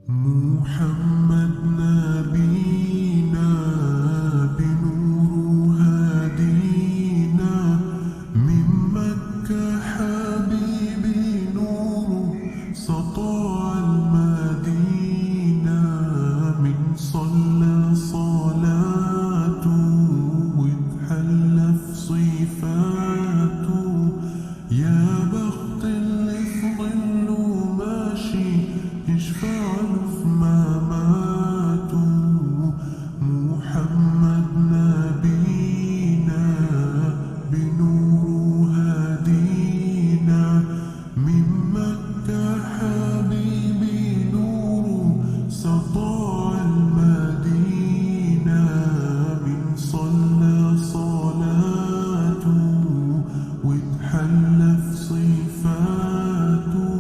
محمد نبينا بنور هدينا من مكة حبيبي نور سطع المدينة من صلى صلاته واتحلى في صفاته يا بخت اللي في ظله ماشي يشفع له في مماته محمد نبينا بنور هدينا من مكة حبيبي نور سطع المدينة من صلى صلاته واتحلى في صفاته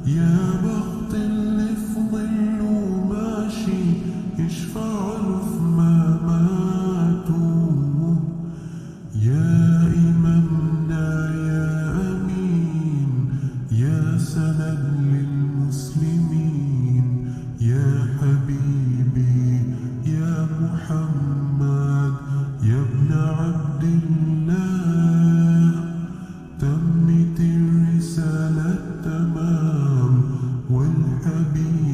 يا بخت اللي في ظله ماشي يشفع له في مماته يا إمامنا يا أمين يا سند للمسلمين يا حبيبي يا محمد يا ابن عبد الله تمت الرسالة تمام والحبيب